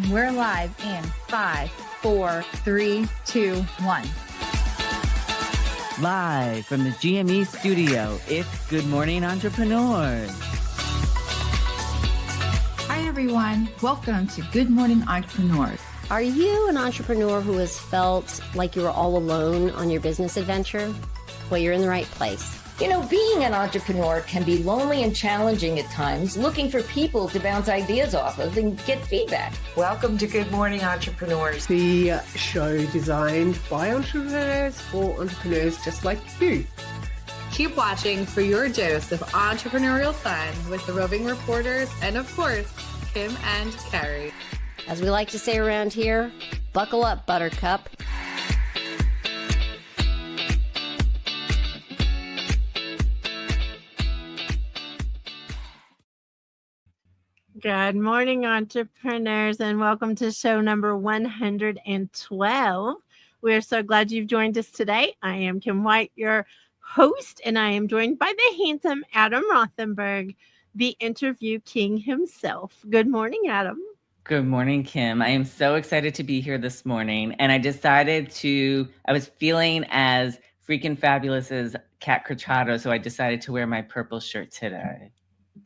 We're live in 5, 4, 3, 2, 1. Live from the GME studio, it's Good Morning Entrepreneurs. Hi, everyone. Welcome to Good Morning Entrepreneurs. Are you an entrepreneur who has felt like you were all alone on your business adventure? Well, you're in the right place. You know, being an entrepreneur can be lonely and challenging at times, looking for people to bounce ideas off of and get feedback. Welcome to Good Morning Entrepreneurs, the show designed by entrepreneurs for entrepreneurs just like you. Keep watching for your dose of entrepreneurial fun with the Roving Reporters and, of course, Kim and Carrie. As we like to say around here, buckle up, Buttercup. Good morning, entrepreneurs, and welcome to show number 112. We're so glad you've joined us today. I am Kim White, your host, and I am joined by the handsome Adam Rothenberg, the interview king himself. Good morning, Adam. Good morning, Kim. I am so excited to be here this morning, and I was feeling as freaking fabulous as Cat Corchado, so I decided to wear my purple shirt today.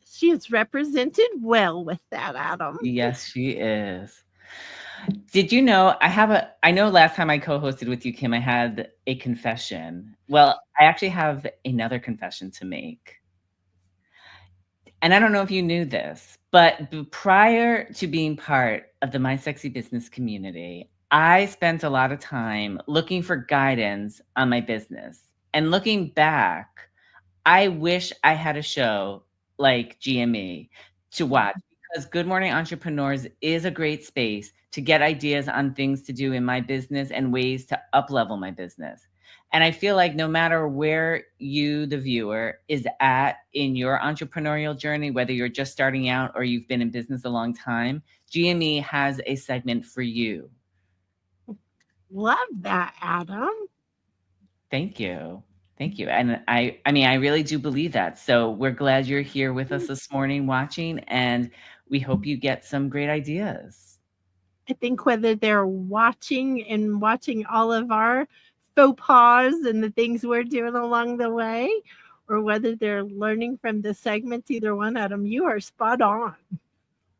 She is represented well with that, Adam. Yes, she is. Did you know I know last time I co-hosted with you, Kim, I had a confession. Well, I actually have another confession to make. And I don't know if you knew this, but prior to being part of the My Sexy Business community, I spent a lot of time looking for guidance on my business. And looking back, I wish I had a show like GME to watch, because Good Morning Entrepreneurs is a great space to get ideas on things to do in my business and ways to up-level my business. And I feel like no matter where you, the viewer, is at in your entrepreneurial journey, whether you're just starting out or you've been in business a long time, GME has a segment for you. Love that, Adam. Thank you. Thank you. And I really do believe that. So we're glad you're here with us this morning watching, and we hope you get some great ideas. I think whether they're watching all of our faux pas and the things we're doing along the way, or whether they're learning from the segments, either one, Adam, you are spot on.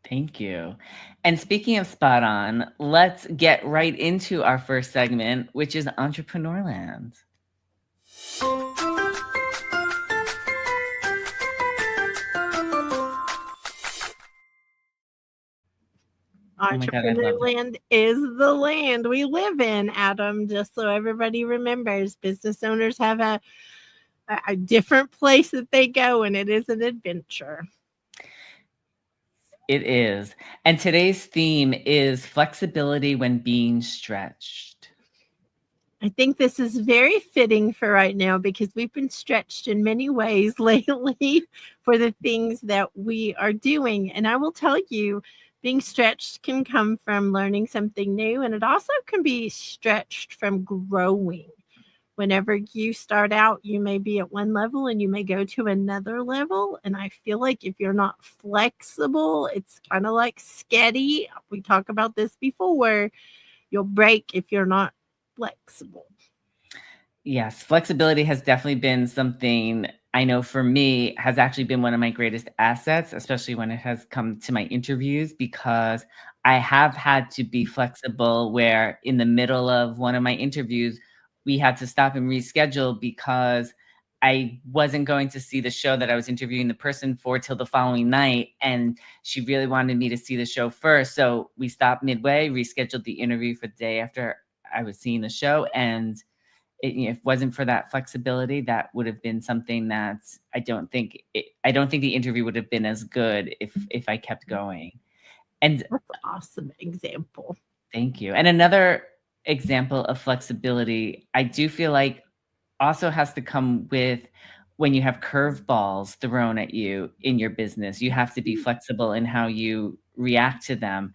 Thank you. And speaking of spot on, let's get right into our first segment, which is Entrepreneurland. Entrepreneurland is the land we live in, Adam, just so everybody remembers. Business owners have a different place that they go, and it is an adventure. It is. And today's theme is flexibility when being stretched. I think this is very fitting for right now, because we've been stretched in many ways lately for the things that we are doing. And I will tell you, being stretched can come from learning something new, and it also can be stretched from growing. Whenever you start out, you may be at one level and you may go to another level. And I feel like if you're not flexible, it's kind of like sketty. We talked about this before. You'll break if you're not flexible. Yes, flexibility has definitely been something I know for me has actually been one of my greatest assets, especially when it has come to my interviews, because I have had to be flexible where in the middle of one of my interviews, we had to stop and reschedule because I wasn't going to see the show that I was interviewing the person for till the following night. And she really wanted me to see the show first. So we stopped midway, rescheduled the interview for the day after I was seeing the show. And if it wasn't for that flexibility, that would have been something that I don't think the interview would have been as good if I kept going. And that's an awesome example. Thank you. And another example of flexibility, I do feel like also has to come with when you have curveballs thrown at you in your business. You have to be flexible in how you react to them.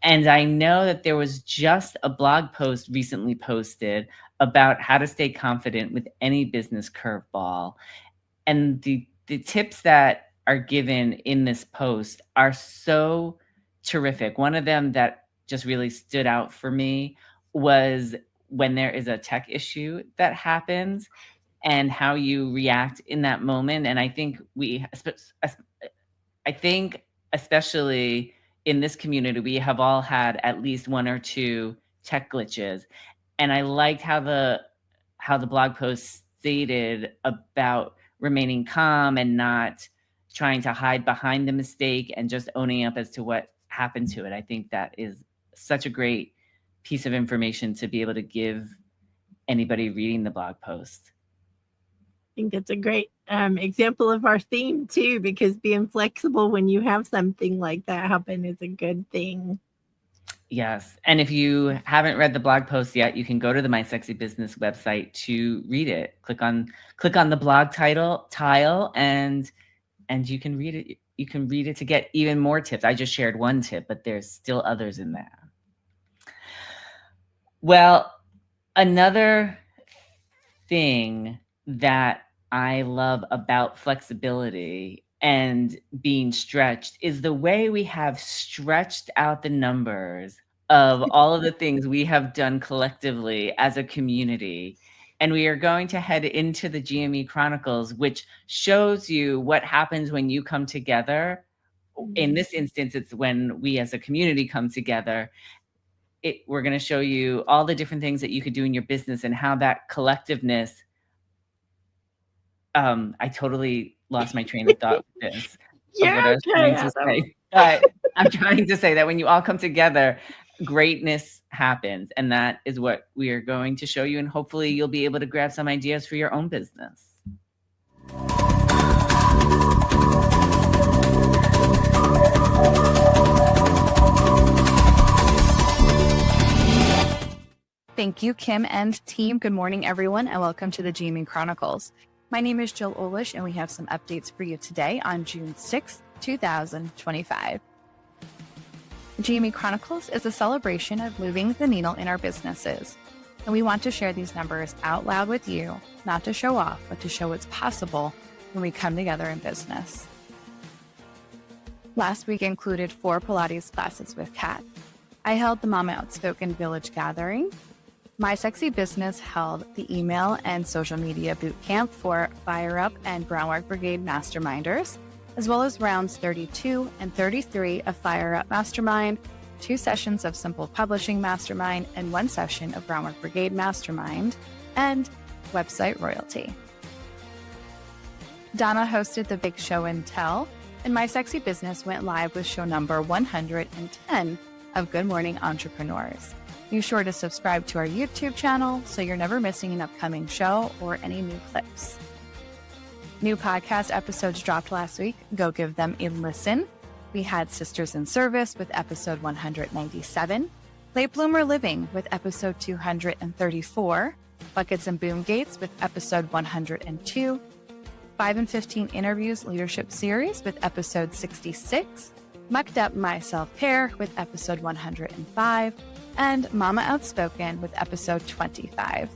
And I know that there was just a blog post recently posted about how to stay confident with any business curveball. And the tips that are given in this post are so terrific. One of them that just really stood out for me was when there is a tech issue that happens and how you react in that moment. And I think especially in this community, we have all had at least one or two tech glitches. And I liked how the blog post stated about remaining calm and not trying to hide behind the mistake and just owning up as to what happened to it. I think that is such a great piece of information to be able to give anybody reading the blog post. I think that's a great example of our theme too, because being flexible when you have something like that happen is a good thing. Yes. And if you haven't read the blog post yet, you can go to the My Sexy Business website to read it. Click on the blog tile and you can read it. You can read it to get even more tips. I just shared one tip, but there's still others in there. Well, another thing that I love about flexibility and being stretched is the way we have stretched out the numbers of all of the things we have done collectively as a community. And we are going to head into the GME Chronicles, which shows you what happens when you come together. In this instance, it's when we as a community come together. We're going to show you all the different things that you could do in your business and how that collectiveness. I totally lost my train of thought with this. Yeah, I'm trying to say that when you all come together, greatness happens. And that is what we are going to show you. And hopefully you'll be able to grab some ideas for your own business. Thank you, Kim and team. Good morning, everyone, and welcome to the GME Chronicles. My name is Jill Olish, and we have some updates for you today on June 6th, 2025. The GME Chronicles is a celebration of moving the needle in our businesses, and we want to share these numbers out loud with you, not to show off, but to show what's possible when we come together in business. Last week included 4 Pilates classes with Kat. I held the Mama Outspoken Village Gathering. My Sexy Business held the email and social media boot camp for Fire Up and Groundwork Brigade Masterminders, as well as rounds 32 and 33 of Fire Up Mastermind, 2 sessions of Simple Publishing Mastermind, and 1 session of Groundwork Brigade Mastermind, and Website Royalty. Donna hosted the Big Show and Tell, and My Sexy Business went live with show number 110 of Good Morning Entrepreneurs. Be sure to subscribe to our YouTube channel so you're never missing an upcoming show or any new clips. New podcast episodes dropped last week. Go give them a listen. We had Sisters in Service with episode 197, Late Bloomer Living with episode 234, Buckets and Boom Gates with episode 102, 5 and 15 Interviews Leadership Series with episode 66, Mucked Up My Self-Care with episode 105, and Mama Outspoken with episode 25.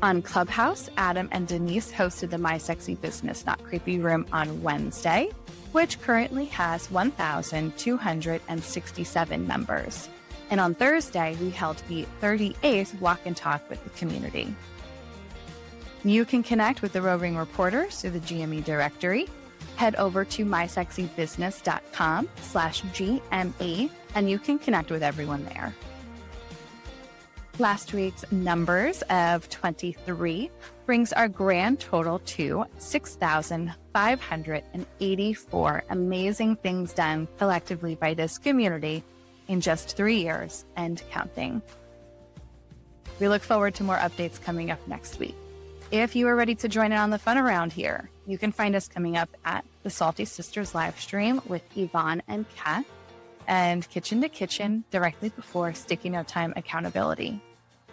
On Clubhouse, Adam and Denise hosted the My Sexy Business Not Creepy Room on Wednesday, which currently has 1,267 members. And on Thursday, we held the 38th Walk and Talk with the community. You can connect with the Roving Reporters through the GME directory. Head over to mysexybusiness.com/GME and you can connect with everyone there. Last week's numbers of 23 brings our grand total to 6,584 amazing things done collectively by this community in just 3 years and counting. We look forward to more updates coming up next week. If you are ready to join in on the fun around here, you can find us coming up at the Salty Sisters live stream with Yvonne and Kat, and Kitchen to Kitchen directly before Sticky Note Time Accountability.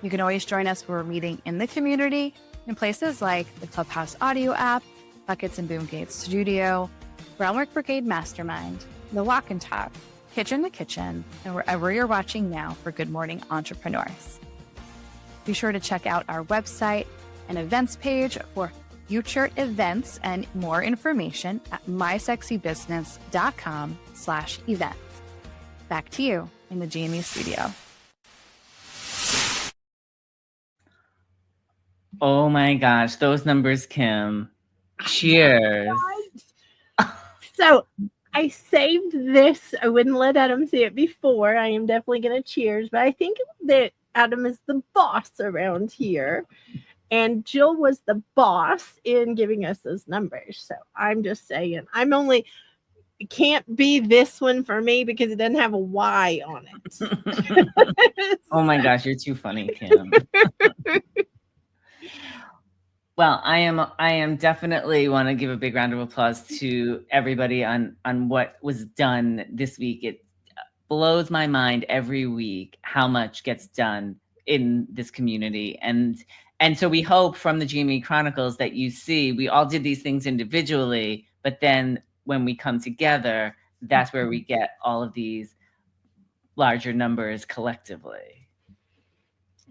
You can always join us where we're meeting in the community in places like the Clubhouse audio app, Buckets and Boom Gates Studio, Groundwork Brigade Mastermind, the Walk and Talk, Kitchen to Kitchen, and wherever you're watching now for Good Morning Entrepreneurs. Be sure to check out our website and events page for future events and more information at mysexybusiness.com/events. Back to you. in the GME studio. Oh my gosh, those numbers, Kim. Cheers. So I saved this. I wouldn't let Adam see it before. I am definitely going to cheers, but I think that Adam is the boss around here. And Jill was the boss in giving us those numbers. So I'm just saying, it can't be this one for me because it doesn't have a Y on it. Oh my gosh, you're too funny, Kim. Well, I am definitely want to give a big round of applause to everybody on what was done this week. It blows my mind every week how much gets done in this community. And so we hope from the GME Chronicles that you see we all did these things individually, but then when we come together, that's where we get all of these larger numbers collectively.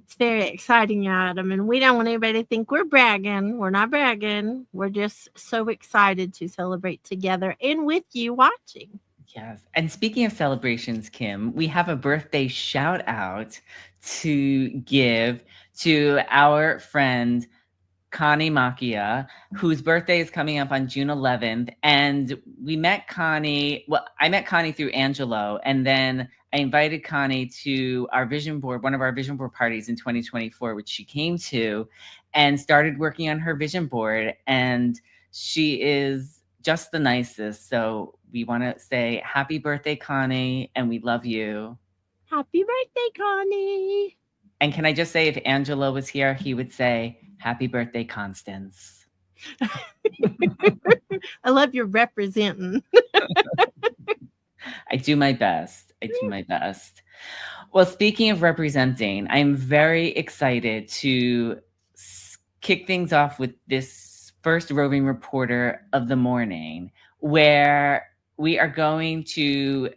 It's very exciting, Adam, and we don't want anybody to think we're bragging. We're not bragging. We're just so excited to celebrate together and with you watching. Yes. And speaking of celebrations, Kim, we have a birthday shout out to give to our friend Connie Macchia, whose birthday is coming up on June 11th. And we met Connie. Well, I met Connie through Angelo, and then I invited Connie to our vision board, one of our vision board parties in 2024, which she came to, and started working on her vision board. And she is just the nicest. So we want to say happy birthday, Connie, and we love you. Happy birthday, Connie. And can I just say, if Angelo was here, he would say, happy birthday, Constance. I love your representing. I do my best. Well, speaking of representing, I'm very excited to kick things off with this first Roving Reporter of the morning, where we are going to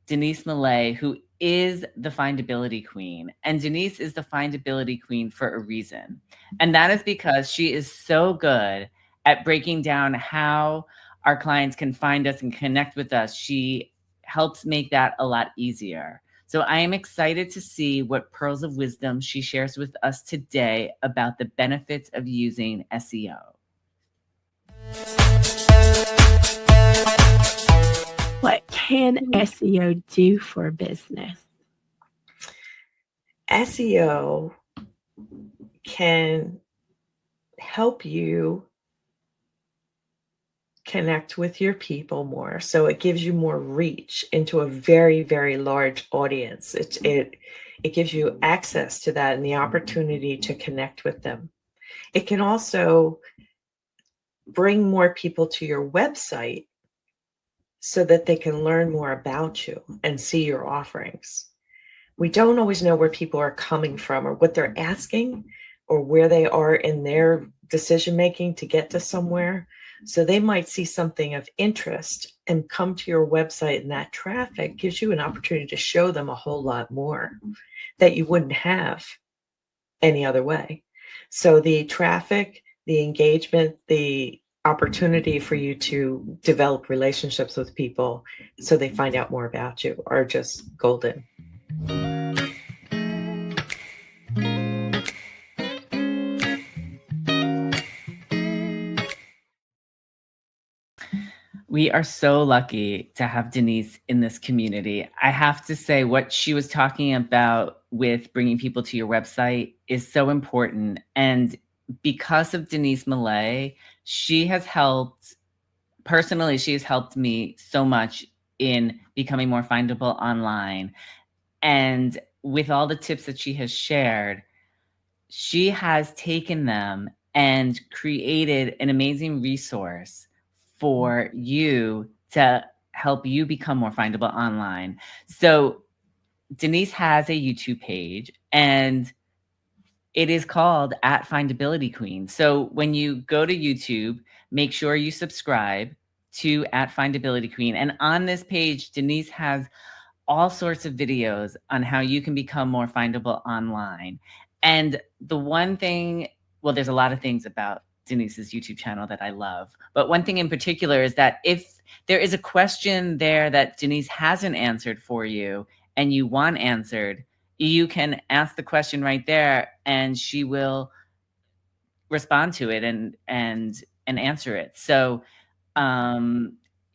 Denise Millet, who is the findability queen. And Denise is the findability queen for a reason. And that is because she is so good at breaking down how our clients can find us and connect with us. She helps make that a lot easier. So I am excited to see what pearls of wisdom she shares with us today about the benefits of using SEO. What can SEO do for business? SEO can help you connect with your people more. So it gives you more reach into a very, very large audience. It gives you access to that and the opportunity to connect with them. It can also bring more people to your website so that they can learn more about you and see your offerings. We don't always know where people are coming from or what they're asking or where they are in their decision making to get to somewhere. So they might see something of interest and come to your website, and that traffic gives you an opportunity to show them a whole lot more that you wouldn't have any other way. So the traffic, the engagement, the opportunity for you to develop relationships with people so they find out more about you are just golden. We are so lucky to have Denise in this community. I have to say, what she was talking about with bringing people to your website is so important. And because of Denise Millet, she has helped me so much in becoming more findable online. And with all the tips that she has shared, she has taken them and created an amazing resource for you to help you become more findable online. So Denise has a YouTube page, and it is called @Findability Queen. So when you go to YouTube, make sure you subscribe to @Findability Queen. And on this page, Denise has all sorts of videos on how you can become more findable online. And the one thing, well, there's a lot of things about Denise's YouTube channel that I love. But one thing in particular is that if there is a question there that Denise hasn't answered for you and you want answered, you can ask the question right there, and she will respond to it and answer it. So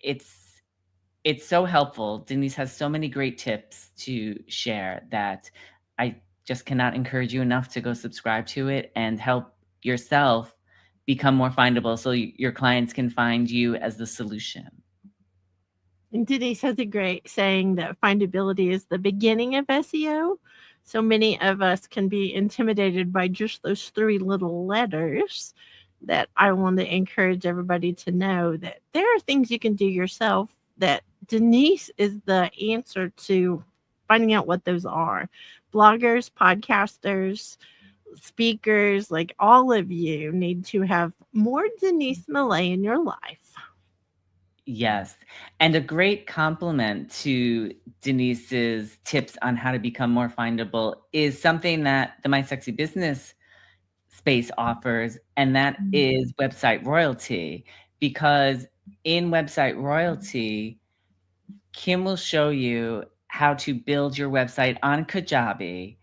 it's so helpful. Denise has so many great tips to share that I just cannot encourage you enough to go subscribe to it and help yourself become more findable so your clients can find you as the solution. And Denise has a great saying that findability is the beginning of SEO. So many of us can be intimidated by just those 3 little letters, that I want to encourage everybody to know that there are things you can do yourself, that Denise is the answer to finding out what those are. Bloggers, podcasters, speakers, like all of you need to have more Denise Millet in your life. Yes. And a great compliment to Denise's tips on how to become more findable is something that the My Sexy Business space offers, and that is website royalty. Because in website royalty, Kim will show you how to build your website on Kajabi,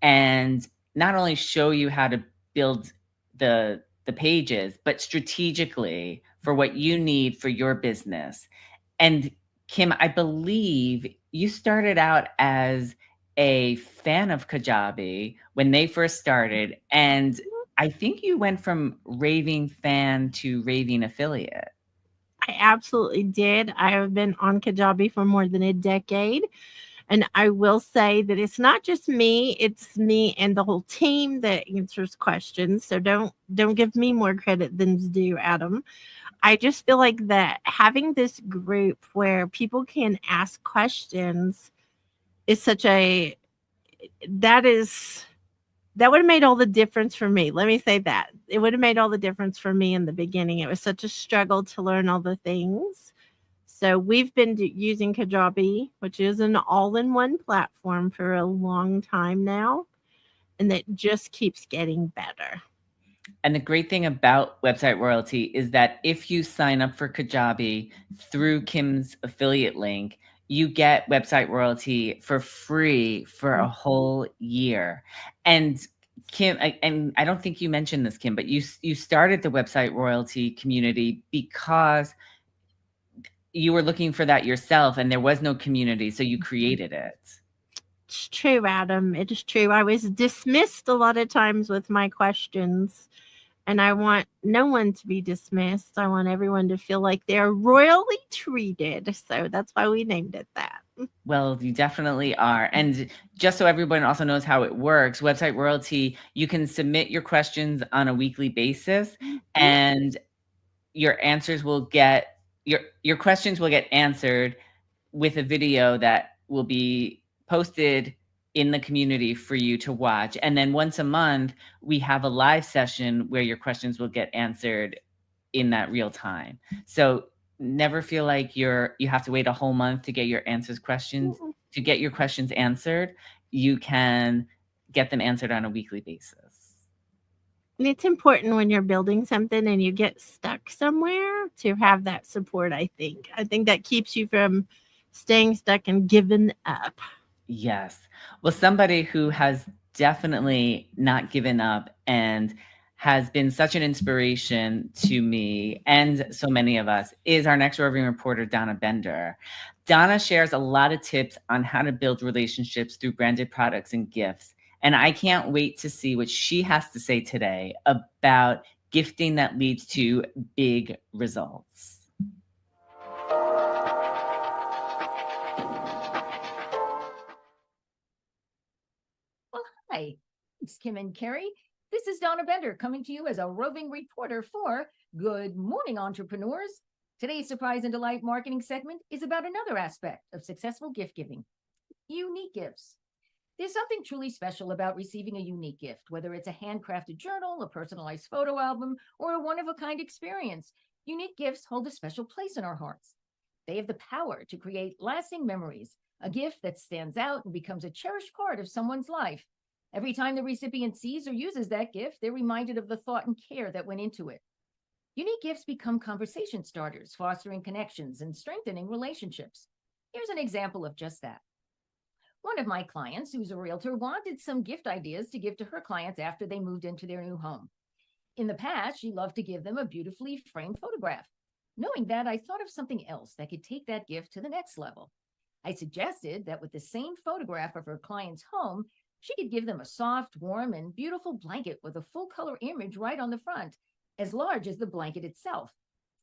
and not only show you how to build the pages, but strategically for what you need for your business. And Kim, I believe you started out as a fan of Kajabi when they first started, and I think you went from raving fan to raving affiliate. I absolutely did. I have been on Kajabi for more than a decade. And I will say that it's not just me, it's me and the whole team that answers questions. So don't give me more credit than's due, Adam. I just feel like that having this group where people can ask questions is such a that would have made all the difference for me. Let me say that. It would have made all the difference for me in the beginning. It was such a struggle to learn all the things. So we've been using Kajabi, which is an all-in-one platform, for a long time now, and it just keeps getting better. And the great thing about website royalty is that if you sign up for Kajabi through Kim's affiliate link, you get website royalty for free for a whole year. And Kim, and I don't think you mentioned this, Kim, but you started the website royalty community because you were looking for that yourself, and there was no community, so you created it. It's true, Adam. It is true. I was dismissed a lot of times with my questions, and I want no one to be dismissed. I want everyone to feel like they're royally treated. So that's why we named it that. Well, you definitely are. And just so everyone also knows how it works, website royalty, you can submit your questions on a weekly basis, and your answers will get your questions will get answered with a video that will be posted in the community for you to watch. And then once a month, we have a live session where your questions will get answered in that real time. So never feel like you have to wait a whole month to get your questions answered. You can get them answered on a weekly basis. And it's important when you're building something and you get stuck somewhere to have that support, I think. I think that keeps you from staying stuck and giving up. Yes. Well, somebody who has definitely not given up and has been such an inspiration to me and so many of us is our next roving reporter, Donna Bender. Donna shares a lot of tips on how to build relationships through branded products and gifts. And I can't wait to see what she has to say today about gifting that leads to big results. Well, hi, it's Kim and Carrie. This is Donna Bender coming to you as a roving reporter for Good Morning Entrepreneurs. Today's Surprise and Delight marketing segment is about another aspect of successful gift giving: unique gifts. There's something truly special about receiving a unique gift, whether it's a handcrafted journal, a personalized photo album, or a one-of-a-kind experience. Unique gifts hold a special place in our hearts. They have the power to create lasting memories, a gift that stands out and becomes a cherished part of someone's life. Every time the recipient sees or uses that gift, they're reminded of the thought and care that went into it. Unique gifts become conversation starters, fostering connections and strengthening relationships. Here's an example of just that. One of my clients, who's a realtor, wanted some gift ideas to give to her clients after they moved into their new home. In the past, she loved to give them a beautifully framed photograph. Knowing that, I thought of something else that could take that gift to the next level. I suggested that with the same photograph of her client's home, she could give them a soft, warm, and beautiful blanket with a full-color image right on the front, as large as the blanket itself.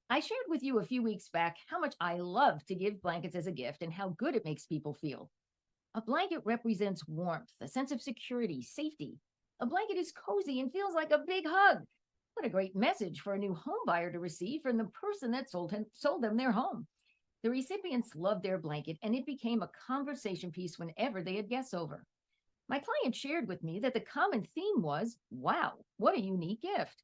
I shared with you a few weeks back how much I love to give blankets as a gift and how good it makes people feel. A blanket represents warmth, a sense of security, safety. A blanket is cozy and feels like a big hug. What a great message for a new home buyer to receive from the person that sold them their home. The recipients loved their blanket, and it became a conversation piece whenever they had guests over. My client shared with me that the common theme was, wow, what a unique gift.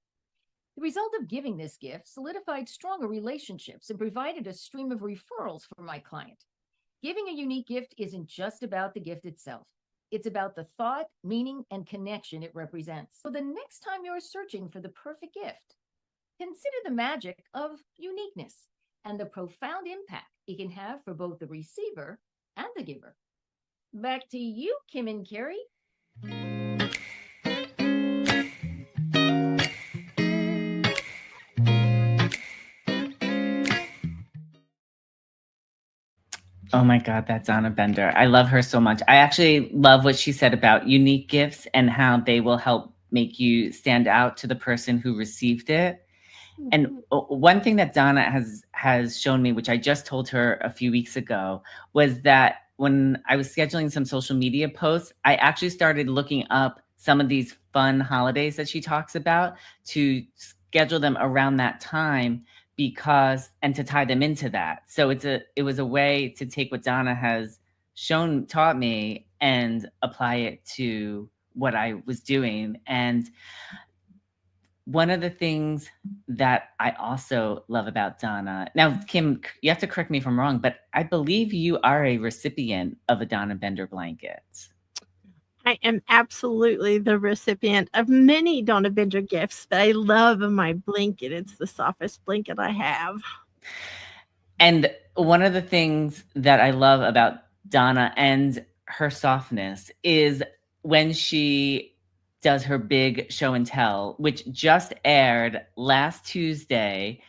The result of giving this gift solidified stronger relationships and provided a stream of referrals for my client. Giving a unique gift isn't just about the gift itself. It's about the thought, meaning, and connection it represents. So the next time you're searching for the perfect gift, consider the magic of uniqueness and the profound impact it can have for both the receiver and the giver. Back to you, Kim and Carrie. Oh my God, that's Donna Bender. I love her so much. I actually love what she said about unique gifts and how they will help make you stand out to the person who received it. And one thing that Donna has shown me, which I just told her a few weeks ago, was that when I was scheduling some social media posts, I actually started looking up some of these fun holidays that she talks about to schedule them around that time and to tie them into that. So it was a way to take what Donna has taught me and apply it to what I was doing. And one of the things that I also love about Donna, now, Kim, you have to correct me if I'm wrong, but I believe you are a recipient of a Donna Bender blanket. I am absolutely the recipient of many Donna Bender gifts, but I love my blanket. It's the softest blanket I have. And one of the things that I love about Donna and her softness is when she does her big show and tell, which just aired last Tuesday,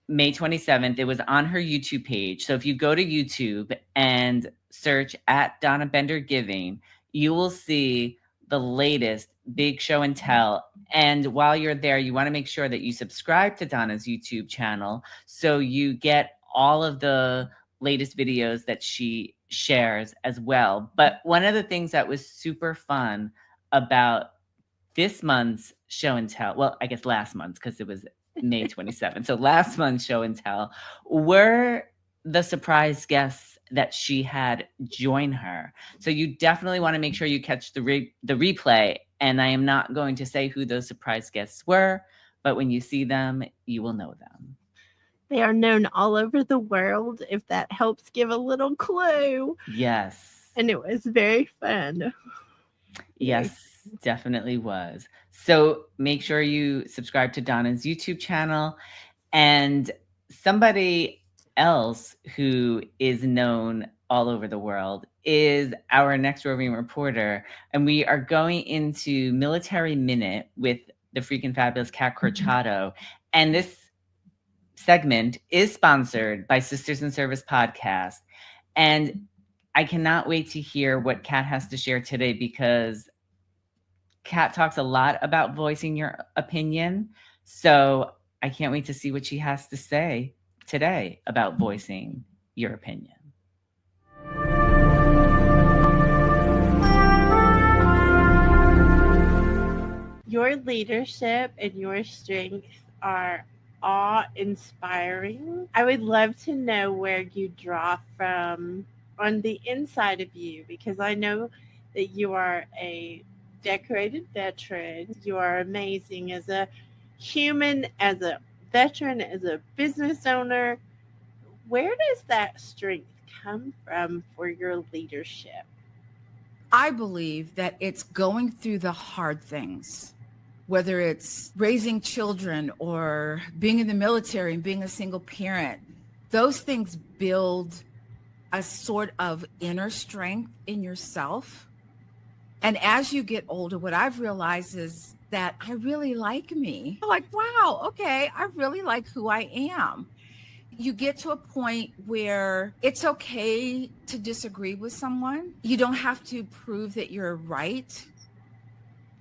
May 27th. It was on her YouTube page. So if you go to YouTube and search at Donna Bender Giving, you will see the latest big show and tell. And while you're there, you want to make sure that you subscribe to Donna's YouTube channel so you get all of the latest videos that she shares as well. But one of the things that was super fun about this month's show and tell, well, I guess last month's because it was May 27th. So last month's show and tell were the surprise guests that she had join her. So you definitely want to make sure you catch the replay. And I am not going to say who those surprise guests were, but when you see them, you will know them. They are known all over the world, if that helps give a little clue. Yes. And it was very fun. Yes, definitely was. So make sure you subscribe to Donna's YouTube channel. And somebody else who is known all over the world is our next roving reporter. And we are going into Military Minute with the freaking fabulous Cat Corchado. And this segment is sponsored by Sisters in Service Podcast. And I cannot wait to hear what Cat has to share today, because Cat talks a lot about voicing your opinion. So I can't wait to see what she has to say today about voicing your opinion. Your leadership and your strength are awe-inspiring. I would love to know where you draw from on the inside of you, because I know that you are a decorated veteran. You are amazing as a human, as a veteran, as a business owner. Where does that strength come from for your leadership? I believe that it's going through the hard things, whether it's raising children or being in the military and being a single parent. Those things build a sort of inner strength in yourself. And as you get older, what I've realized is that I really like me. Like, wow, okay, I really like who I am. You get to a point where it's okay to disagree with someone. You don't have to prove that you're right.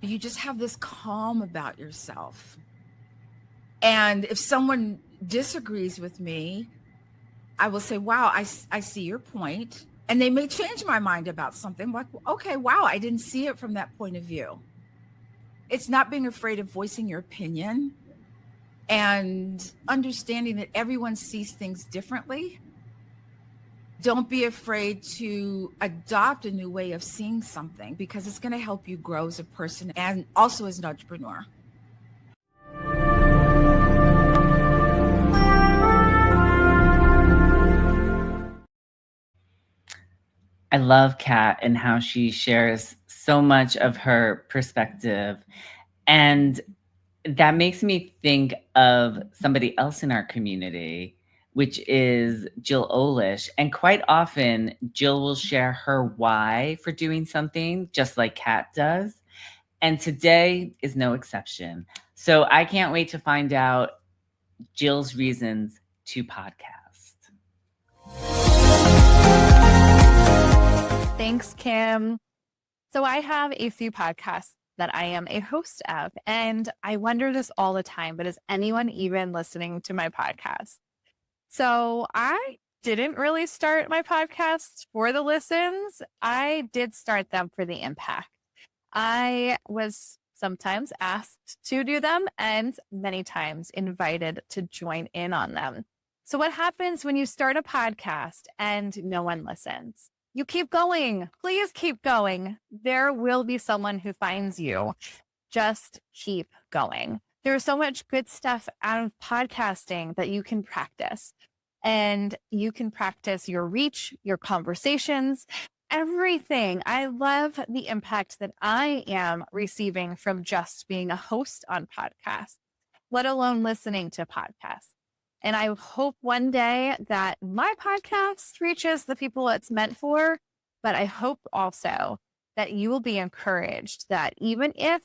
You just have this calm about yourself. And if someone disagrees with me, I will say, wow, I see your point. And they may change my mind about something. Like, okay, wow, I didn't see it from that point of view. It's not being afraid of voicing your opinion and understanding that everyone sees things differently. Don't be afraid to adopt a new way of seeing something, because it's going to help you grow as a person and also as an entrepreneur. I love Kat and how she shares so much of her perspective. And that makes me think of somebody else in our community, which is Jill Olish. And quite often, Jill will share her why for doing something, just like Kat does. And today is no exception. So I can't wait to find out Jill's reasons to podcast. Thanks, Kim. So I have a few podcasts that I am a host of, and I wonder this all the time, but is anyone even listening to my podcast? So I didn't really start my podcasts for the listens. I did start them for the impact. I was sometimes asked to do them and many times invited to join in on them. So what happens when you start a podcast and no one listens? You keep going. Please keep going. There will be someone who finds you. Just keep going. There's so much good stuff out of podcasting that you can practice. And you can practice your reach, your conversations, everything. I love the impact that I am receiving from just being a host on podcasts, let alone listening to podcasts. And I hope one day that my podcast reaches the people it's meant for, but I hope also that you will be encouraged that even if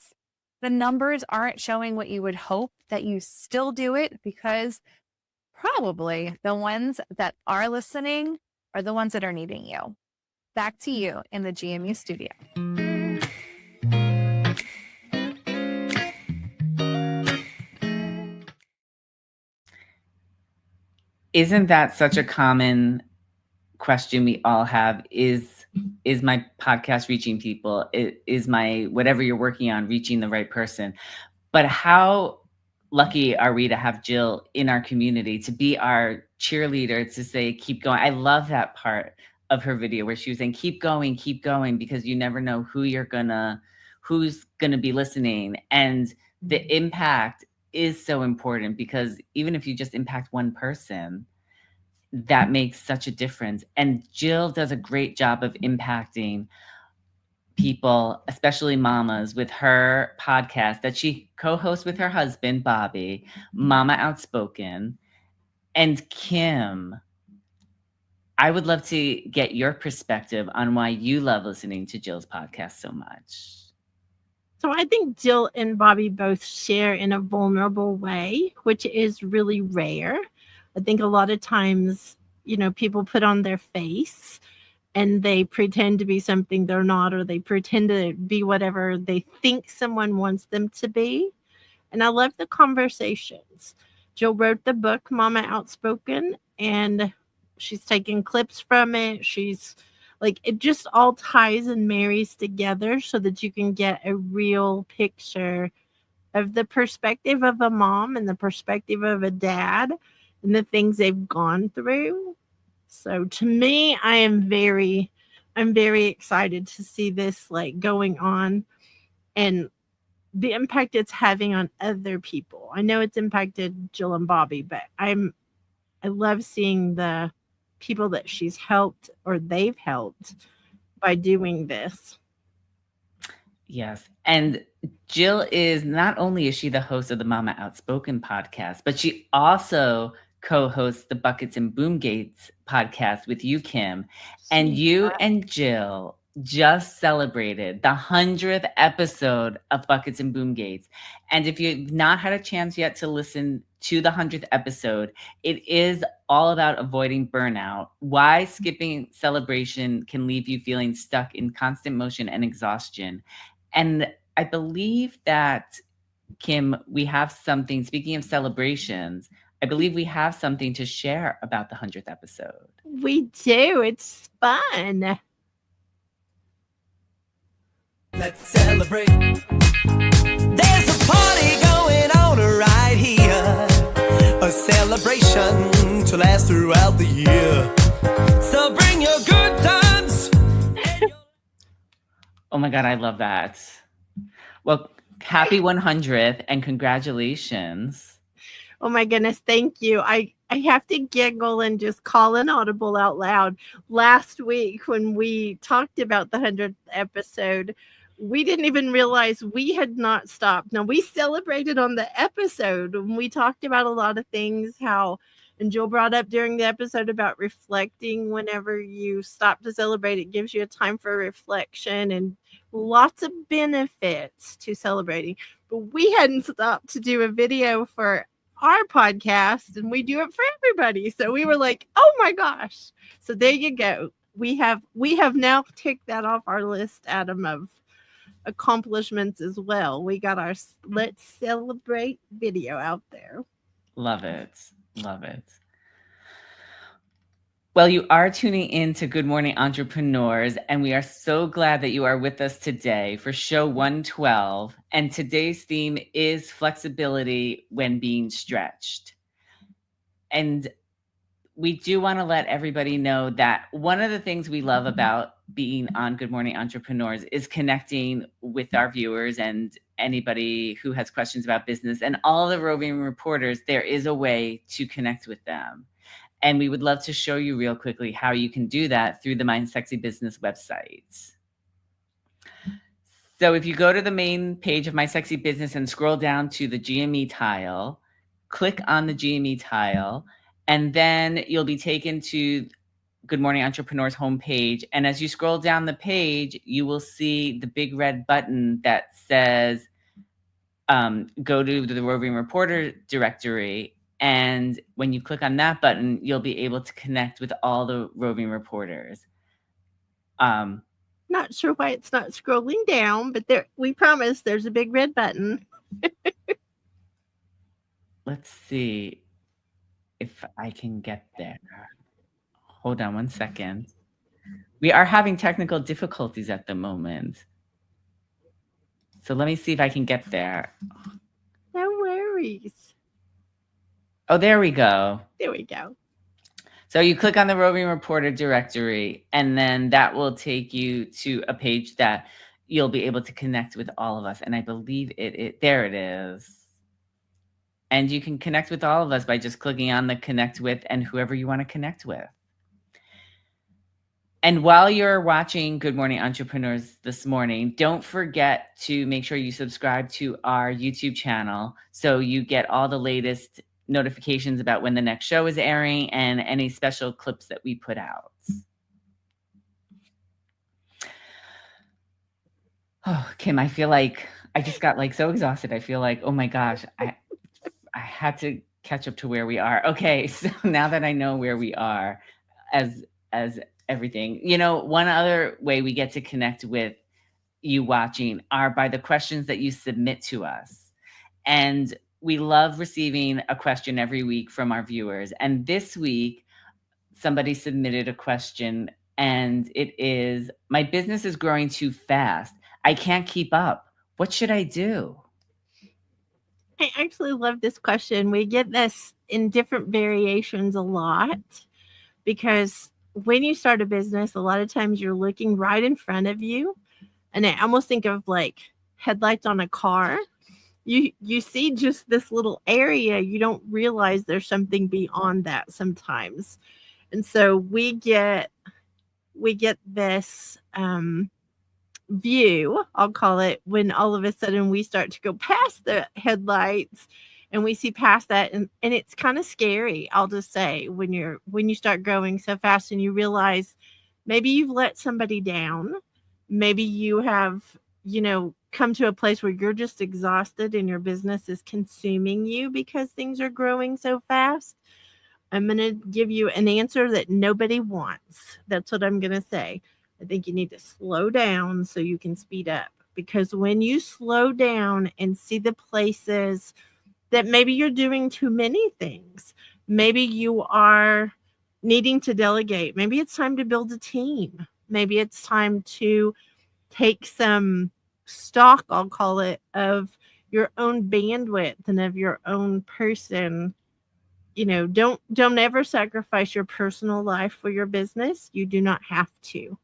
the numbers aren't showing what you would hope, that you still do it, because probably the ones that are listening are the ones that are needing you. Back to you in the GMU studio. Isn't that such a common question we all have? Is my podcast reaching people? Is my whatever you're working on reaching the right person? But how lucky are we to have Jill in our community, to be our cheerleader, to say, keep going. I love that part of her video where she was saying, keep going, because you never know who's gonna be listening. And the impact is so important, because even if you just impact one person, that makes such a difference. And Jill does a great job of impacting people, especially mamas, with her podcast that she co-hosts with her husband, Bobby, Mama Outspoken. And Kim, I would love to get your perspective on why you love listening to Jill's podcast so much. So I think Jill and Bobby both share in a vulnerable way, which is really rare. I think a lot of times, people put on their face and they pretend to be something they're not, or they pretend to be whatever they think someone wants them to be. And I love the conversations. Jill wrote the book, Mama Outspoken, and she's taking clips from it. She's like, it just all ties and marries together so that you can get a real picture of the perspective of a mom and the perspective of a dad and the things they've gone through. So to me, I'm very excited to see this going on and the impact it's having on other people. I know it's impacted Jill and Bobby, but I love seeing the people that she's helped or they've helped by doing this. Yes. And Jill is not only is she the host of the Mama Outspoken podcast, but she also co-hosts the Buckets and Boom Gates podcast with you, Kim, and you and Jill just celebrated the 100th episode of Buckets and Boom Gates. And if you've not had a chance yet to listen to the 100th episode, it is all about avoiding burnout, why skipping celebration can leave you feeling stuck in constant motion and exhaustion. And I believe that, Kim, we have something, speaking of celebrations, I believe we have something to share about the 100th episode. We do. It's fun. Let's celebrate. There's a party going on right here. A celebration to last throughout the year. So bring your good times. Oh my God, I love that. Well, happy 100th and congratulations. Oh my goodness, thank you. I have to giggle and just call an audible out loud. Last week when we talked about the 100th episode, we didn't even realize we had not stopped. Now, we celebrated on the episode and we talked about a lot of things, and Jill brought up during the episode about reflecting. Whenever you stop to celebrate, it gives you a time for reflection and lots of benefits to celebrating. But we hadn't stopped to do a video for our podcast, and we do it for everybody. So we were like, oh my gosh. So there you go. We have now ticked that off our list, Adam, of accomplishments as well. We got our Let's Celebrate video out there. Love it. Love it. Well, you are tuning in to Good Morning Entrepreneurs, and we are so glad that you are with us today for show 112. And today's theme is flexibility when being stretched. And we do want to let everybody know that one of the things we love about being on Good Morning Entrepreneurs is connecting with our viewers and anybody who has questions about business, and all the roving reporters. There is a way to connect with them. And we would love to show you real quickly how you can do that through the Mind Sexy Business website. So if you go to the main page of My Sexy Business and scroll down to the GME tile, click on the GME tile, and then you'll be taken to Good Morning Entrepreneurs homepage. And as you scroll down the page, you will see the big red button that says, go to the Roving Reporter directory. And when you click on that button, you'll be able to connect with all the roving reporters. Not sure why it's not scrolling down, but there, we promise there's a big red button. Let's see if I can get there. Hold on one second. We are having technical difficulties at the moment. So let me see if I can get there. No worries. Oh, there we go. There we go. So you click on the Roving Reporter directory, and then that will take you to a page that you'll be able to connect with all of us. And I believe there it is. And you can connect with all of us by just clicking on the connect with and whoever you want to connect with. And while you're watching Good Morning Entrepreneurs this morning, don't forget to make sure you subscribe to our YouTube channel so you get all the latest notifications about when the next show is airing and any special clips that we put out. Oh, Kim, I feel like I just got so exhausted. I feel like, oh my gosh, I had to catch up to where we are. Okay, so now that I know where we are as everything, one other way we get to connect with you watching are by the questions that you submit to us. And we love receiving a question every week from our viewers. And this week, somebody submitted a question, and it is, my business is growing too fast. I can't keep up. What should I do? I actually love this question. We get this in different variations a lot, because when you start a business, a lot of times you're looking right in front of you. And I almost think of like headlights on a car. You see just this little area. You don't realize there's something beyond that sometimes. And so we get this view, I'll call it, when all of a sudden we start to go past the headlights and we see past that, and it's kind of scary, I'll just say, when you start growing so fast and you realize maybe you've let somebody down, maybe you have, come to a place where you're just exhausted and your business is consuming you because things are growing so fast. I'm going to give you an answer that nobody wants. That's what I'm going to say. I think you need to slow down so you can speed up, because when you slow down and see the places that maybe you're doing too many things, maybe you are needing to delegate, maybe it's time to build a team, maybe it's time to take some stock, I'll call it, of your own bandwidth and of your own person. Don't ever sacrifice your personal life for your business. You do not have to.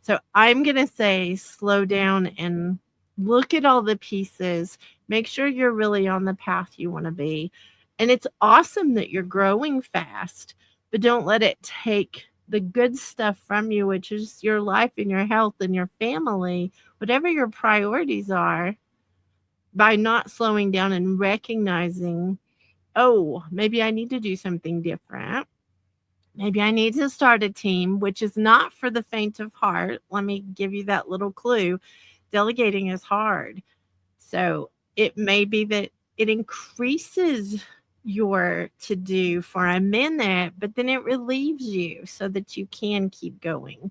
So I'm going to say slow down and look at all the pieces. Make sure you're really on the path you want to be. And it's awesome that you're growing fast, but don't let it take the good stuff from you, which is your life and your health and your family, whatever your priorities are, by not slowing down and recognizing, oh, maybe I need to do something different. Maybe I need to start a team, which is not for the faint of heart. Let me give you that little clue. Delegating is hard. So it may be that it increases your to do for a minute, but then it relieves you so that you can keep going.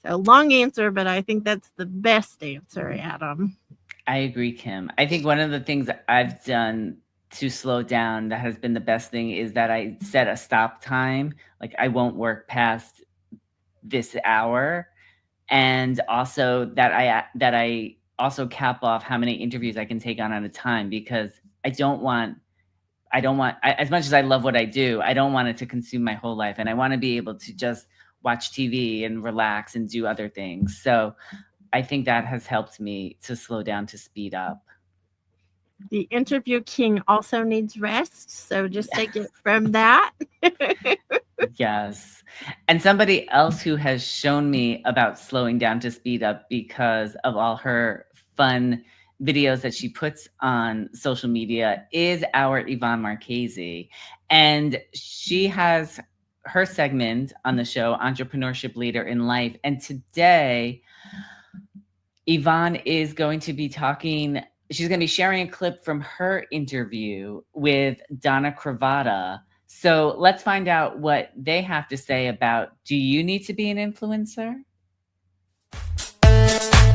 So long answer, but I think that's the best answer, Adam. I agree, Kim. I think one of the things that I've done to slow down that has been the best thing is that I set a stop time. Like, I won't work past this hour. And also that I also cap off how many interviews I can take on at a time, because I don't want, as much as I love what I do, I don't want it to consume my whole life. And I want to be able to just watch TV and relax and do other things. So I think that has helped me to slow down, to speed up. The interview king also needs rest. So just take it from that. Yes. And somebody else who has shown me about slowing down to speed up because of all her fun videos that she puts on social media is our Yvonne Marchese. And she has her segment on the show, Entrepreneurship Later in Life. And today, Yvonne is going to be talking, she's going to be sharing a clip from her interview with Donna Cravata. So let's find out what they have to say about, do you need to be an influencer? This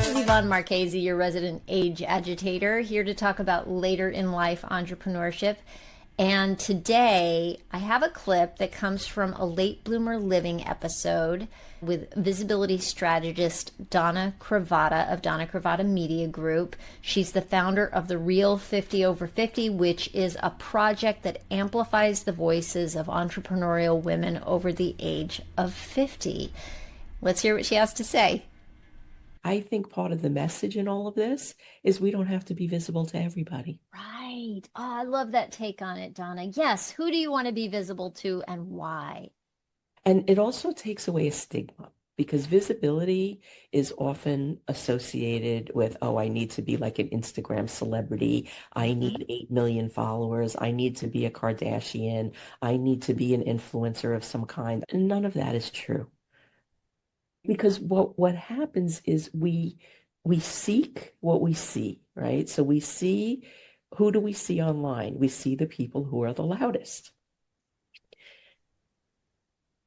is Yvonne Marchese, your resident age agitator, here to talk about later in life entrepreneurship. And today I have a clip that comes from a Late Bloomer Living episode with visibility strategist Donna Cravata of Donna Cravata Media Group. She's the founder of the Real 50 Over 50, which is a project that amplifies the voices of entrepreneurial women over the age of 50. Let's hear what she has to say. I think part of the message in all of this is we don't have to be visible to everybody. Right. Oh, I love that take on it, Donna. Yes. Who do you want to be visible to and why? And it also takes away a stigma, because visibility is often associated with, oh, I need to be like an Instagram celebrity. I need 8 million followers. I need to be a Kardashian. I need to be an influencer of some kind. And none of that is true. Because what happens is we seek what we see, right? So we see, who do we see online? We see the people who are the loudest.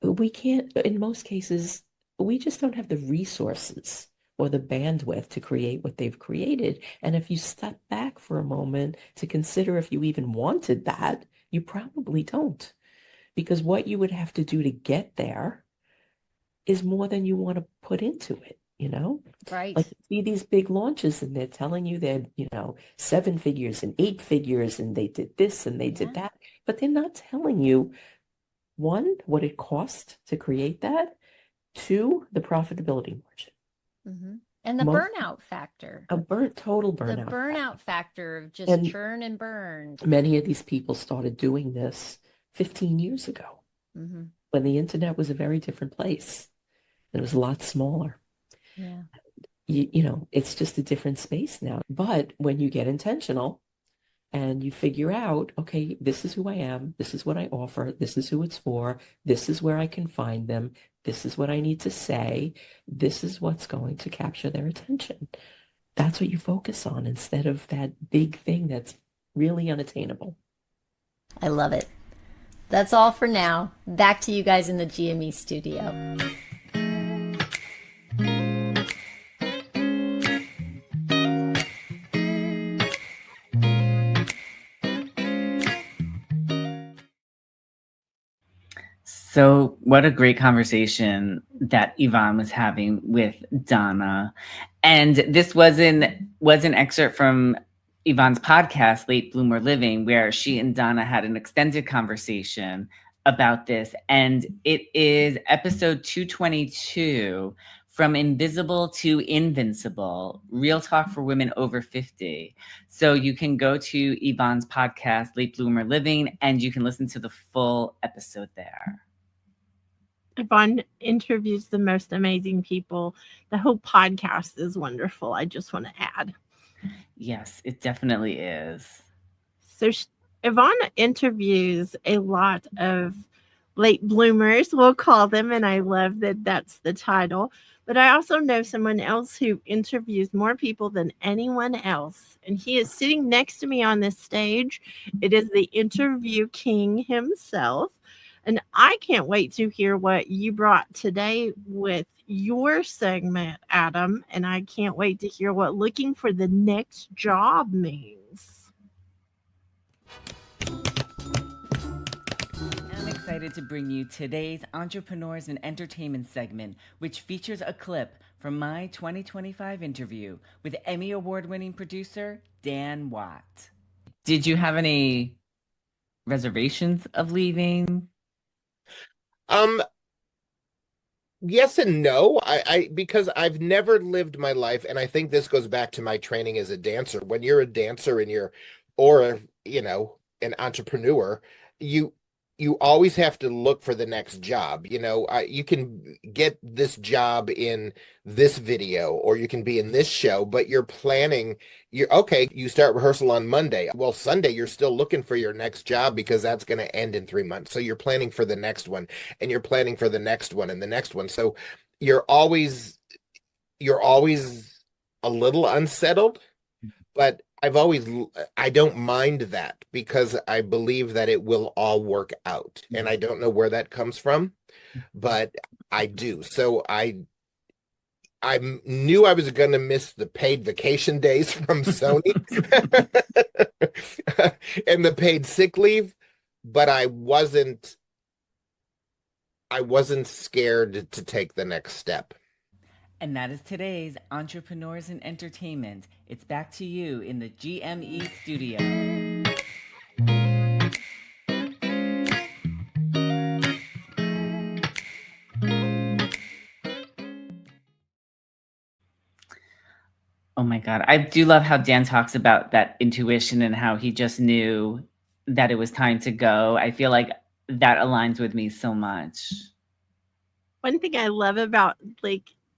We can't, in most cases, we just don't have the resources or the bandwidth to create what they've created. And if you step back for a moment to consider if you even wanted that, you probably don't. Because what you would have to do to get there is more than you want to put into it, you know? Right. Like, you see these big launches and they're telling you they're, 7 figures and 8 figures and they did this and they did that, but they're not telling you, 1, what it cost to create that, 2, the profitability margin. Mm-hmm. And the burnout factor. Total burnout. The burnout factor of just churn and burn. Many of these people started doing this 15 years ago, when the internet was a very different place. It was a lot smaller. Yeah. It's just a different space now. But when you get intentional and you figure out, okay, this is who I am. This is what I offer. This is who it's for. This is where I can find them. This is what I need to say. This is what's going to capture their attention. That's what you focus on instead of that big thing that's really unattainable. I love it. That's all for now. Back to you guys in the GME studio. So what a great conversation that Yvonne was having with Donna. And this was an excerpt from Yvonne's podcast, Late Bloomer Living, where she and Donna had an extended conversation about this. And it is episode 222, From Invisible to Invincible, Real Talk for Women Over 50. So you can go to Yvonne's podcast, Late Bloomer Living, and you can listen to the full episode there. Yvonne interviews the most amazing people. The whole podcast is wonderful. I just want to add. Yes, it definitely is. So Yvonne interviews a lot of late bloomers, we'll call them, and I love that that's the title. But I also know someone else who interviews more people than anyone else, and he is sitting next to me on this stage. It is the interview king himself. And I can't wait to hear what you brought today with your segment, Adam. And I can't wait to hear what looking for the next job means. I'm excited to bring you today's Entrepreneurs and Entertainment segment, which features a clip from my 2025 interview with Emmy Award-winning producer Dan Watt. Did you have any reservations of leaving? Yes and no. I because I've never lived my life, and I think this goes back to my training as a dancer. When you're a dancer and or an entrepreneur, you always have to look for the next job. You can get this job in this video, or you can be in this show, but you're planning. You start rehearsal on Monday. Well, Sunday, you're still looking for your next job because that's going to end in 3 months. So you're planning for the next one, and you're planning for the next one and the next one. So you're always a little unsettled, but I don't mind that because I believe that it will all work out. And I don't know where that comes from, but I do. So I knew I was going to miss the paid vacation days from Sony and the paid sick leave, but I wasn't scared to take the next step. And that is today's Entrepreneurs in Entertainment. It's back to you in the GME studio. Oh my God. I do love how Dan talks about that intuition and how he just knew that it was time to go. I feel like that aligns with me so much. One thing I love about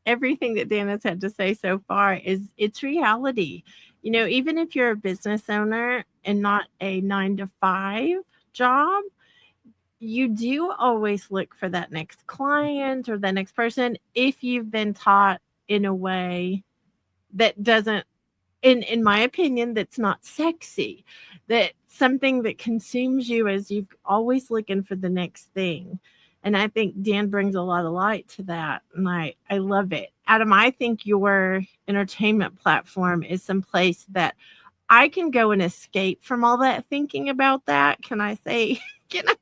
everything that Dan has had to say so far is it's reality. Even if you're a business owner and not a 9-to-5 job, you do always look for that next client or the next person if you've been taught in a way that doesn't, in my opinion, that's not sexy, that something that consumes you as you're always looking for the next thing. And I think Dan brings a lot of light to that. And I love it. Adam, I think your entertainment platform is someplace that I can go and escape from all that thinking about that. Can I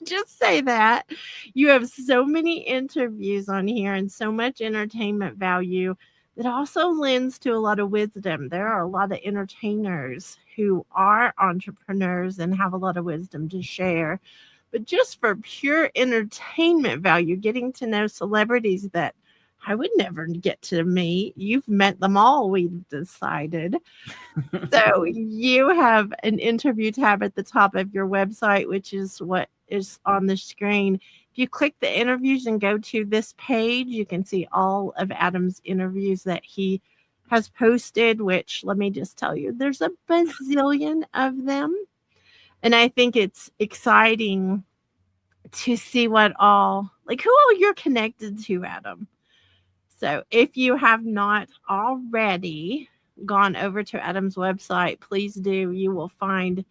just say that? You have so many interviews on here and so much entertainment value that also lends to a lot of wisdom. There are a lot of entertainers who are entrepreneurs and have a lot of wisdom to share. But just for pure entertainment value, getting to know celebrities that I would never get to meet. You've met them all, we've decided. So you have an interview tab at the top of your website, which is what is on the screen. If you click the interviews and go to this page, you can see all of Adam's interviews that he has posted, which let me just tell you, there's a bazillion of them. And I think it's exciting to see what all, like who all you're connected to, Adam. So if you have not already gone over to Adam's website, please do. You will find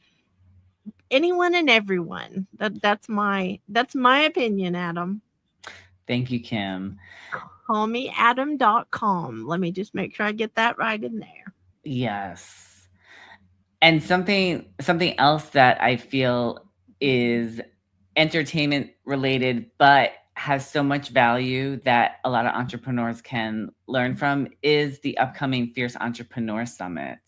anyone and everyone. That's my opinion, Adam. Thank you, Kim. Callmeadam.com. Let me just make sure I get that right in there. Yes. And something else that I feel is entertainment related, but has so much value that a lot of entrepreneurs can learn from is the upcoming Fierce Entrepreneur Summit.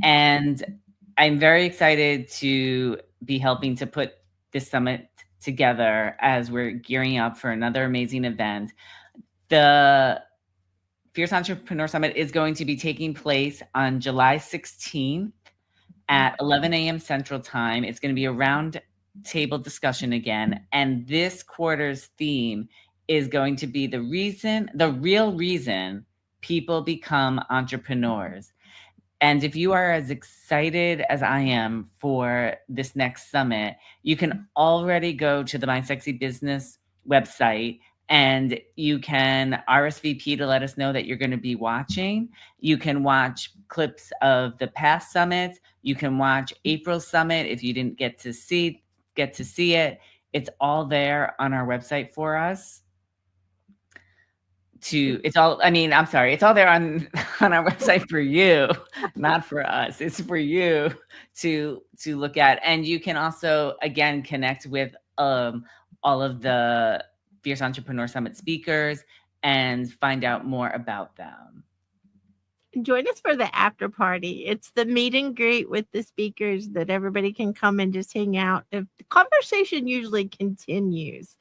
And I'm very excited to be helping to put this summit together as we're gearing up for another amazing event. The Fierce Entrepreneur Summit is going to be taking place on July 16th at 11 a.m. Central Time. It's going to be a round table discussion again. And this quarter's theme is going to be the real reason people become entrepreneurs. And if you are as excited as I am for this next summit, you can already go to the My Sexy Business website and you can RSVP to let us know that you're going to be watching. You can watch clips of the past summits. You can watch April's summit if you didn't get to see it. It's all there on our website for us. It's all there on our website for you, not for us. It's for you to look at. And you can also, again, connect with all of the Fierce Entrepreneur Summit speakers and find out more about them. Join us for the after party. It's the meet and greet with the speakers that everybody can come and just hang out. The conversation usually continues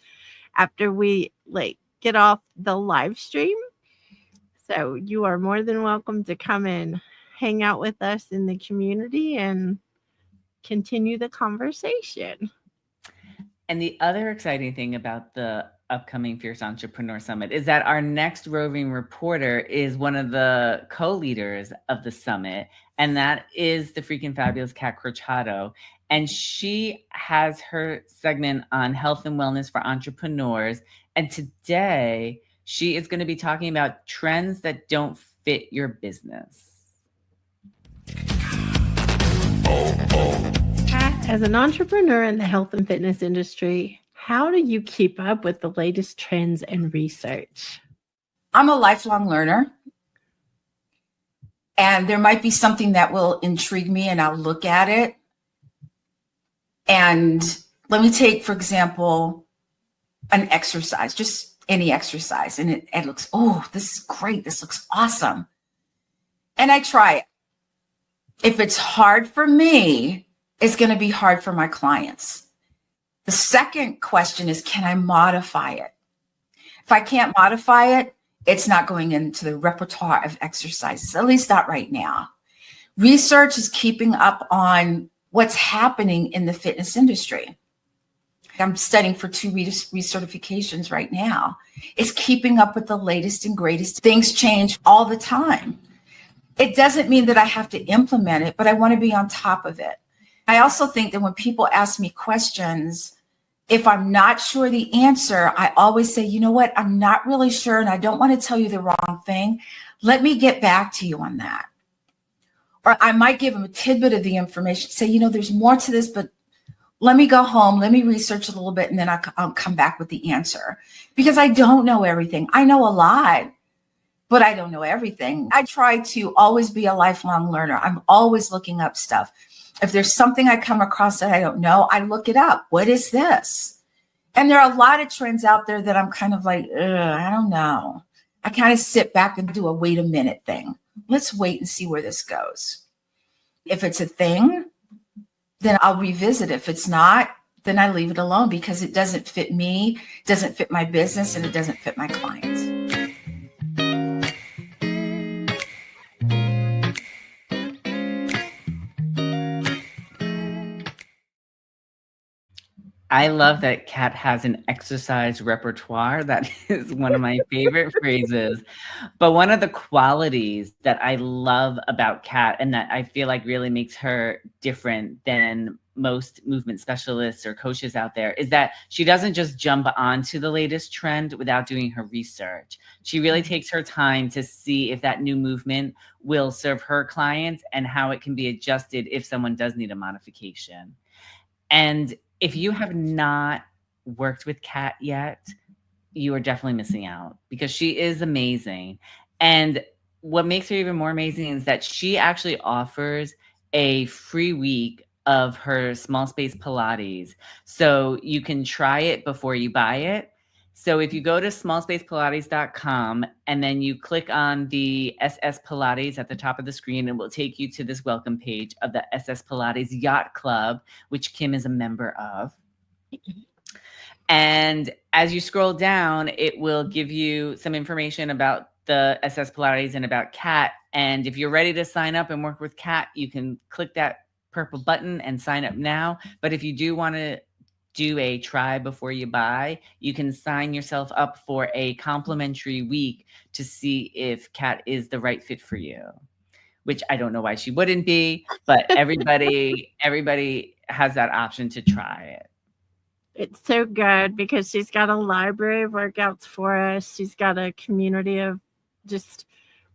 after we get off the live stream. So you are more than welcome to come and hang out with us in the community and continue the conversation. And the other exciting thing about the upcoming Fierce Entrepreneur Summit is that our next roving reporter is one of the co-leaders of the summit, and that is the freaking fabulous Kat Corchado. And she has her segment on health and wellness for entrepreneurs. And today she is going to be talking about trends that don't fit your business. Kat, as an entrepreneur in the health and fitness industry, how do you keep up with the latest trends and research? I'm a lifelong learner. And there might be something that will intrigue me and I'll look at it. And let me take, for example, an exercise, just any exercise. And it looks, oh, this is great. This looks awesome. And I try it. If it's hard for me, it's going to be hard for my clients. The second question is, can I modify it? If I can't modify it, it's not going into the repertoire of exercises, at least not right now. Research is keeping up on what's happening in the fitness industry. I'm studying for 2 recertifications right now. It's keeping up with the latest and greatest. Things change all the time. It doesn't mean that I have to implement it, but I want to be on top of it. I also think that when people ask me questions, if I'm not sure the answer, I always say, you know what, I'm not really sure and I don't want to tell you the wrong thing. Let me get back to you on that. Or I might give them a tidbit of the information, say, you know, there's more to this, but let me go home, let me research a little bit, and then I'll come back with the answer. Because I don't know everything. I know a lot, but I don't know everything. I try to always be a lifelong learner. I'm always looking up stuff. If there's something I come across that I don't know, I look it up. What is this? And there are a lot of trends out there that I'm kind of like, I don't know. I kind of sit back and do a wait a minute thing. Let's wait and see where this goes. If it's a thing, then I'll revisit it. If it's not, then I leave it alone because it doesn't fit me, doesn't fit my business, and it doesn't fit my clients. I love that Kat has an exercise repertoire. That is one of my favorite phrases. But one of the qualities that I love about Kat and that I feel like really makes her different than most movement specialists or coaches out there is that she doesn't just jump onto the latest trend without doing her research. She really takes her time to see if that new movement will serve her clients and how it can be adjusted if someone does need a modification. And if you have not worked with Kat yet, you are definitely missing out, because she is amazing. And what makes her even more amazing is that she actually offers a free week of her small space Pilates. So you can try it before you buy it. So if you go to smallspacepilates.com and then you click on the SS Pilates at the top of the screen, it will take you to this welcome page of the SS Pilates Yacht Club, which Kim is a member of. And as you scroll down, it will give you some information about the SS Pilates and about Kat. And if you're ready to sign up and work with Kat, you can click that purple button and sign up now. But if you do want to do a try before you buy, you can sign yourself up for a complimentary week to see if Kat is the right fit for you, which I don't know why she wouldn't be, but everybody has that option to try it. It's so good because she's got a library of workouts for us. She's got a community of just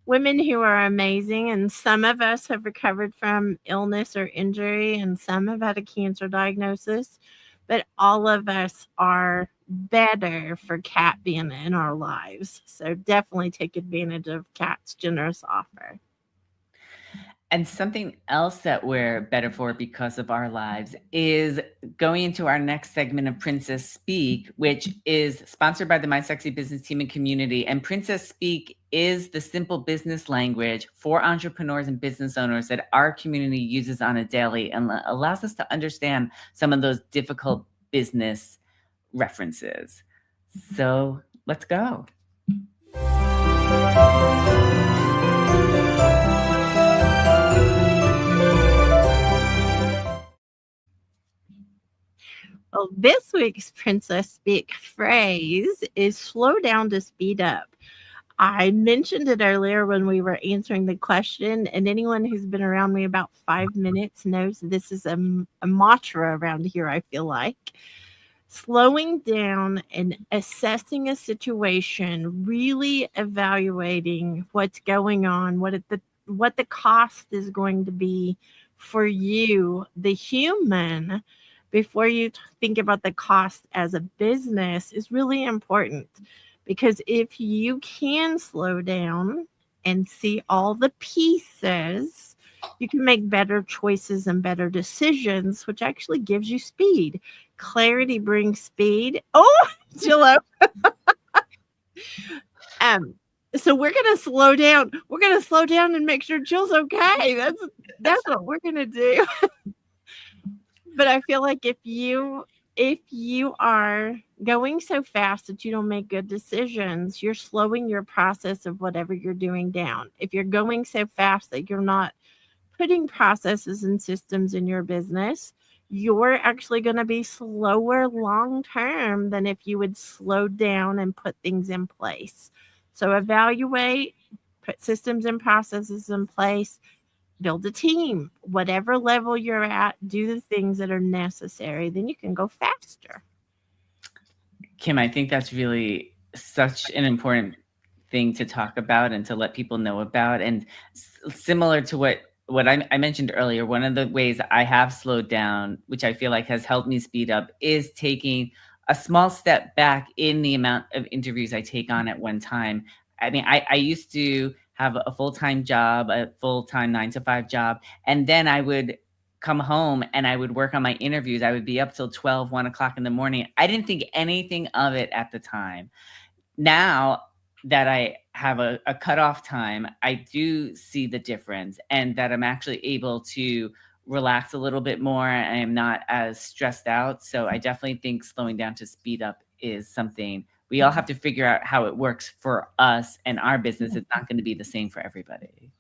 women who are amazing. And some of us have recovered from illness or injury, and some have had a cancer diagnosis. But all of us are better for Kat being in our lives. So definitely take advantage of Kat's generous offer. And something else that we're better for because of our lives is going into our next segment of Princess Speak, which is sponsored by the My Sexy Business team and community. And Princess Speak is the simple business language for entrepreneurs and business owners that our community uses on a daily and allows us to understand some of those difficult business references. So let's go. Well, this week's Princess Speak phrase is slow down to speed up. I mentioned it earlier when we were answering the question, and anyone who's been around me about 5 minutes knows this is a mantra around here, I feel like. Slowing down and assessing a situation, really evaluating what's going on, what the cost is going to be for you, the human, before you think about the cost as a business is really important. Because if you can slow down and see all the pieces, you can make better choices and better decisions, which actually gives you speed. Clarity brings speed. Oh, Jillo. So we're going to slow down. We're going to slow down and make sure Jill's okay. That's what we're going to do. But I feel like if you are going so fast that you don't make good decisions, you're slowing your process of whatever you're doing down. If you're going so fast that you're not putting processes and systems in your business, you're actually going to be slower long term than if you would slow down and put things in place. So evaluate, put systems and processes in place. Build a team, whatever level you're at, do the things that are necessary. Then you can go faster. Kim, I think that's really such an important thing to talk about and to let people know about. And similar to what I mentioned earlier, one of the ways I have slowed down, which I feel like has helped me speed up, is taking a small step back in the amount of interviews I take on at one time. I mean, I used to have a full-time job, a full-time 9-to-5 job. And then I would come home and I would work on my interviews. I would be up till 12, 1 o'clock in the morning. I didn't think anything of it at the time. Now that I have a cutoff time, I do see the difference, and that I'm actually able to relax a little bit more. I am not as stressed out. So I definitely think slowing down to speed up is something we all have to figure out how it works for us and our business. It's not going to be the same for everybody.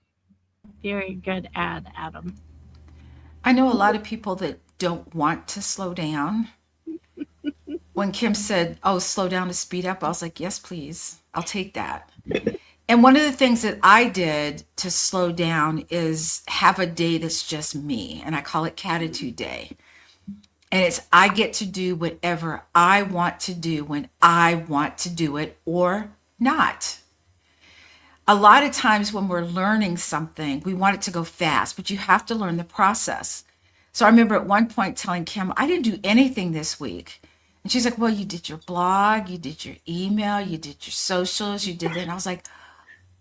Very good ad, Adam. I know a lot of people that don't want to slow down. When Kim said, oh, slow down to speed up, I was like, yes, please. I'll take that. And one of the things that I did to slow down is have a day that's just me. And I call it Catitude Day. And it's, I get to do whatever I want to do when I want to do it or not. A lot of times when we're learning something, we want it to go fast, but you have to learn the process. So I remember at one point telling Kim, I didn't do anything this week. And she's like, well, you did your blog, you did your email, you did your socials, you did it. And I was like,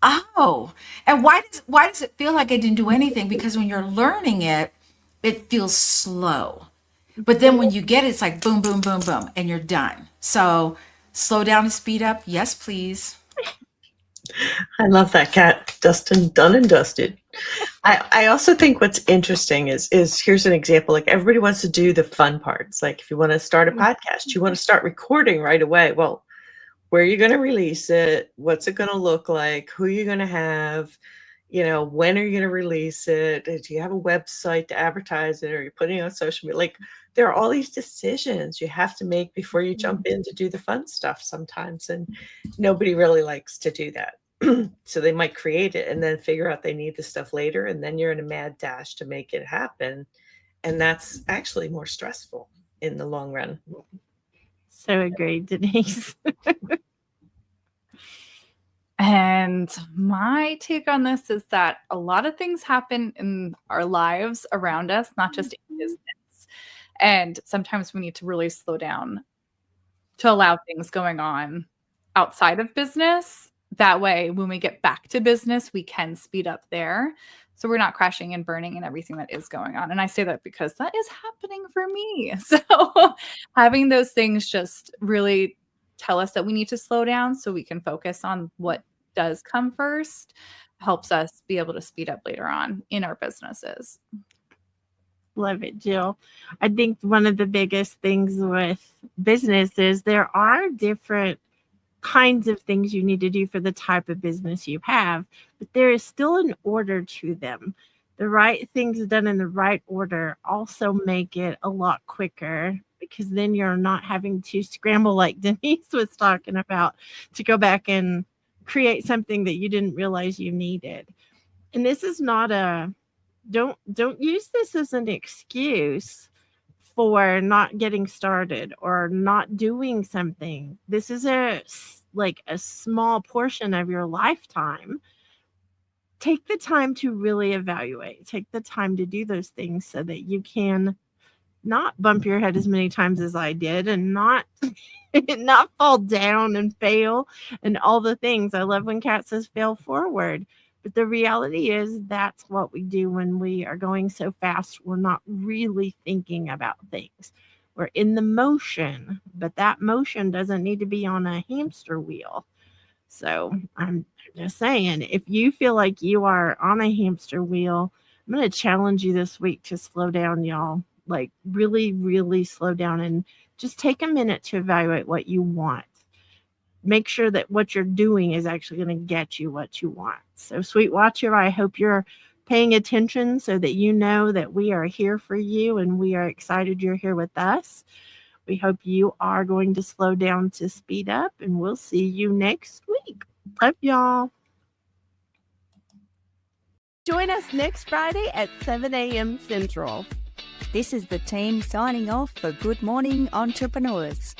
oh, and why does it feel like I didn't do anything? Because when you're learning it, it feels slow. But then when you get it, it's like boom, boom, boom, boom, and you're done. So slow down and speed up. Yes, please. I love that, Kat. Done and dusted. I also think what's interesting is here's an example. Like, everybody wants to do the fun parts. Like, if you want to start a podcast, you want to start recording right away. Well, where are you going to release it? What's it going to look like? Who are you going to have? When are you going to release it? Do you have a website to advertise it? Or are you putting it on social media? Like, there are all these decisions you have to make before you jump in to do the fun stuff sometimes. And nobody really likes to do that. So they might create it and then figure out they need the stuff later. And then you're in a mad dash to make it happen. And that's actually more stressful in the long run. So agreed, Denise. And my take on this is that a lot of things happen in our lives around us, not just in business. And sometimes we need to really slow down to allow things going on outside of business. That way, when we get back to business, we can speed up there. So we're not crashing and burning and everything that is going on. And I say that because that is happening for me. So having those things just really tell us that we need to slow down so we can focus on what does come first, helps us be able to speed up later on in our businesses. Love it, Jill. I think one of the biggest things with business is there are different kinds of things you need to do for the type of business you have, but there is still an order to them. The right things done in the right order also make it a lot quicker, because then you're not having to scramble like Denise was talking about to go back and create something that you didn't realize you needed. And this is not don't use this as an excuse for not getting started or not doing something. This is a small portion of your lifetime. Take the time to really evaluate. Take the time to do those things so that you can not bump your head as many times as I did and not fall down and fail and all the things. I love when Kat says fail forward. But the reality is that's what we do when we are going so fast. We're not really thinking about things. We're in the motion, but that motion doesn't need to be on a hamster wheel. So I'm just saying, if you feel like you are on a hamster wheel, I'm going to challenge you this week to slow down, y'all. Like, really, really slow down and just take a minute to evaluate what you want. Make sure that what you're doing is actually going to get you what you want. So, Sweet Watcher, I hope you're paying attention so that you know that we are here for you and we are excited you're here with us. We hope you are going to slow down to speed up, and we'll see you next week. Love y'all. Join us next Friday at 7 a.m. Central. This is the team signing off for Good Morning Entrepreneurs.